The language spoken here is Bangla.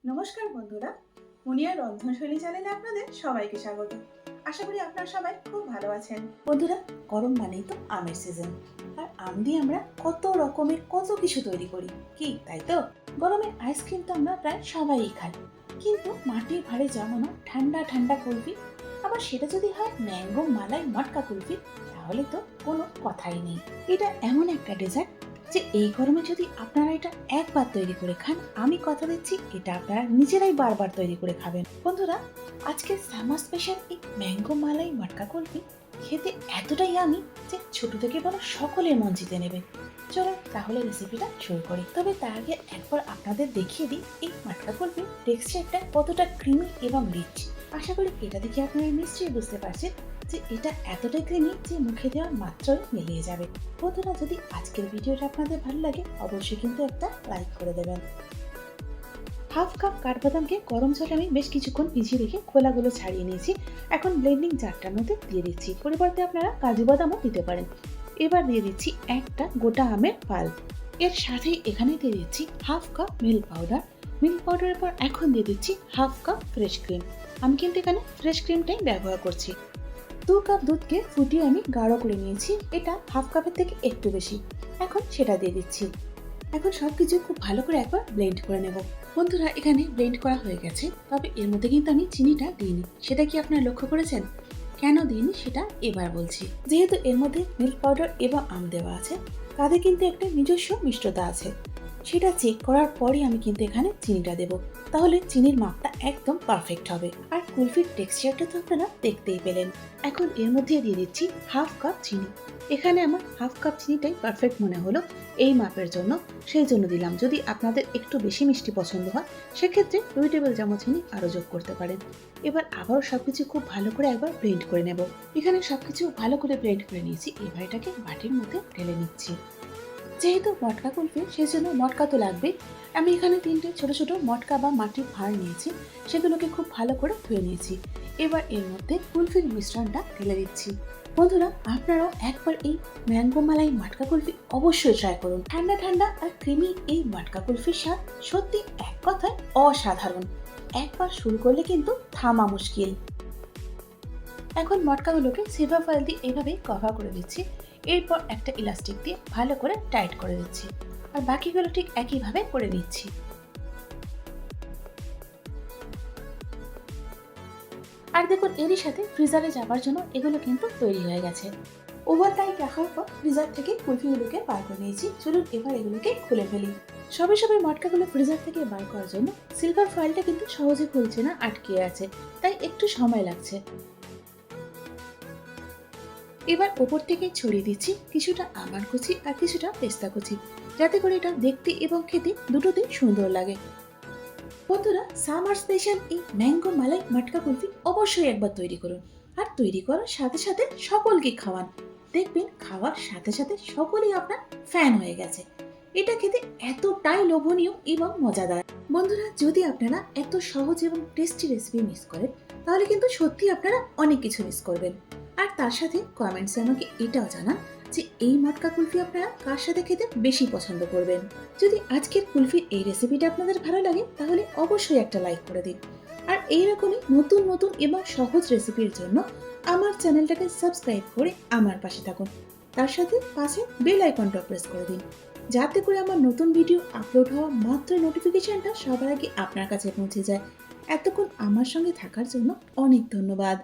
নমস্কার বন্ধুরা, মুনিয়ার রন্ধনশৈলী চ্যানেলে আপনাদের সবাইকে স্বাগত। আশা করি আপনারা সবাই খুব ভালো আছেন। বন্ধুরা, গরম মানেই তো আমের সিজন, আর আম দিয়ে আমরা কত রকমের কত কিছু তৈরি করি, কি তাই তো? গরমে আইসক্রিম তো আমরা প্রায় সবাই খাই, কিন্তু মাটির ভাঁড়ে জমানো ঠান্ডা ঠান্ডা কুলফি, আবার সেটা যদি হয় ম্যাঙ্গো মালাই মটকা কুলফি, তাহলে তো কোনো কথাই নেই। এটা এমন একটা ডেজার্ট যে এই গরমে যদি আপনারা এটা একবার তৈরি করে খান, আমি কথা দিচ্ছি এটা আপনারা নিজেরাই বারবার তৈরি করে খাবেন। বন্ধুরা, আজকে সামার স্পেশাল এই ম্যাঙ্গো মালাই মটকা কুলফি খেতে এতটাই আমি যে ছোট থেকে বড় সকলের মন জিতে নেবে। চলো তাহলে রেসিপিটা শুরু করি। তবে তার আগে একবার আপনাদের দেখিয়ে দিই এই মটকা কুলফির টেক্সচারটা কতটা ক্রিমি এবং রিচ। আশা করি এটা দেখে আপনারা নিশ্চয়ই বুঝতে পারছেন যে এটা এতটাই ক্রিমি যে মুখে দেওয়া মাত্রই মিলিয়ে যাবে। বন্ধুরা, যদি আজকের ভিডিওটা আপনাদের ভালো লাগে অবশ্যই কিন্তু একটা লাইক করে দেবেন। হাফ কাপ কাঠবাদামকে গরম জলে আমি বেশ কিছুক্ষণ ভিজিয়ে রেখে খোলাগুলো ছাড়িয়ে নিয়েছি। এখন ব্লেন্ডিং জারটার মধ্যে দিয়ে দিচ্ছি, পরিবর্তে আপনারা কাজু বাদামও দিতে পারেন। এবার দিয়ে দিচ্ছি একটা গোটা আমের পাল্প। এর সাথে এখানে দিয়ে দিচ্ছি half cup milk powder. Milk পাউডারের পর এখন দিয়ে দিচ্ছি হাফ কাপ ফ্রেশ ক্রিম। আমি কিন্তু এখানে ফ্রেশ ক্রিমটাই ব্যবহার করছি। 2 কাপ দুধকে ফুটিয়ে আমি গাঢ় করে নিয়েছি, এটা হাফ কাপের থেকে একটু বেশি। এখন সেটা দিয়ে দিচ্ছি। এখন সবকিছু খুব ভালো করে একবার ব্লেন্ড করে নেব। বন্ধুরা, এখানে ব্লেন্ড করা হয়ে গেছে, তবে এর মধ্যে কিন্তু আমি চিনিটা দিইনি। সেটা কি আপনারা লক্ষ্য করেছেন? কেন দিইনি সেটা এবার বলছি। যেহেতু এর মধ্যে মিল্ক পাউডার এবং আম দেওয়া আছে, তাদের কিন্তু একটা নিজস্ব মিষ্টতা আছে। সেটা চেক করার পরই আমি কিন্তু এখানে চিনিটা দেব, তাহলে চিনির মাপটা একদম পারফেক্ট হবে। আর কুলফির টেক্সচারটা তো আপনারা দেখতেই পেলেন। এখন এর মধ্যে দিয়ে দিচ্ছি হাফ কাপ চিনি। এখানে আমার হাফ কাপ চিনিটাই পারফেক্ট মনে হলো এই মাপের জন্য, সেই জন্য দিলাম। যদি আপনাদের একটু বেশি মিষ্টি পছন্দ হয় সেক্ষেত্রে 2 টেবিল চামচ চিনি আরও যোগ করতে পারেন। এবার আবারও সবকিছু খুব ভালো করে একবার ব্লেন্ড করে নেব। এখানে সবকিছু ভালো করে ব্লেন্ড করে নিয়েছি, এবার এটাকে বাটির মধ্যে ঢেলে নিচ্ছি। যেহেতু মটকা কুলফি সেই জন্য মটকা তো লাগবে। আমি এখানে 3টে ছোট ছোট মটকা বা মাটির ভাঁড় নিয়েছি, সেগুলোকে খুব ভালো করে ধুয়ে নিয়েছি। এবার এর মধ্যে কুলফির মিশ্রণটা ঢেলে দিচ্ছি। বন্ধুরা, আপনারাও একবার এই ম্যাঙ্গো মালাই মটকা কুলফি অবশ্যই ট্রাই করুন। ঠান্ডা ঠান্ডা আর ক্রিমি এই মটকা কুলফির স্বাদ সত্যি এক কথায় অসাধারণ। একবার শুরু করলে কিন্তু থামা মুশকিল। এখন মটকাগুলোকে সিলভার ফয়েল দিয়ে এভাবে কভার করে দিচ্ছি। এরপর একটা ইলাস্টিক দিয়ে ভালো করে টাইট করে দিচ্ছি, আর বাকিগুলো ঠিক একইভাবে করে নিচ্ছি। আর দেখুন, এরই সাথে ফ্রিজারে যাবার জন্য এগুলো কিন্তু তৈরি হয়ে গেছে। ওভারনাইট রাখার পর ফ্রিজার থেকে কুলফিগুলোকে বার করে নিয়েছি। চলুন এবার এগুলোকে খুলে ফেলি। সবে সবে মটকাগুলো ফ্রিজার থেকে বার করার জন্য সিলভার ফয়েলটা কিন্তু সহজে খুলছে না, আটকে আছে, তাই একটু সময় লাগছে। এবার ওপর থেকে ছড়িয়ে দিচ্ছি কিছুটা আমন্ড কুচি আর কিছুটা পেস্তা কুচি, যাতে করে এটা দেখতে এবং খেতে দুটোতেই সুন্দর লাগে। বন্ধুরা, সামার স্পেশাল এই ম্যাঙ্গো মালাই মটকা কুলফি অবশ্যই একবার তৈরি করুন, আর তৈরি করার সাথে সাথে সকলকে খাওয়ান। দেখবেন খাওয়ার সাথে সাথে সকলেই আপনার ফ্যান হয়ে গেছে। এটা খেতে এতটাই লোভনীয় এবং মজাদার। বন্ধুরা, যদি আপনারা এত সহজ এবং টেস্টি রেসিপি মিস করেন, তাহলে কিন্তু সত্যি আপনারা অনেক কিছু মিস করবেন। আর তার সাথে কমেন্টসে আমাকে এটাও জানান যে এই মটকা কুলফি আপনারা কার সাথে খেতে বেশি পছন্দ করবেন। যদি আজকের কুলফির এই রেসিপিটা আপনাদের ভালো লাগে তাহলে অবশ্যই একটা লাইক করে দিন। আর এইরকমই নতুন নতুন এবং সহজ রেসিপির জন্য আমার চ্যানেলটাকে সাবস্ক্রাইব করে আমার পাশে থাকুন। তার সাথে পাশে বেল আইকনটা প্রেস করে দিন, যাতে করে আমার নতুন ভিডিও আপলোড হওয়া মাত্র নোটিফিকেশনটা সবার আগে আপনার কাছে পৌঁছে যায়। এতক্ষণ আমার সঙ্গে থাকার জন্য অনেক ধন্যবাদ।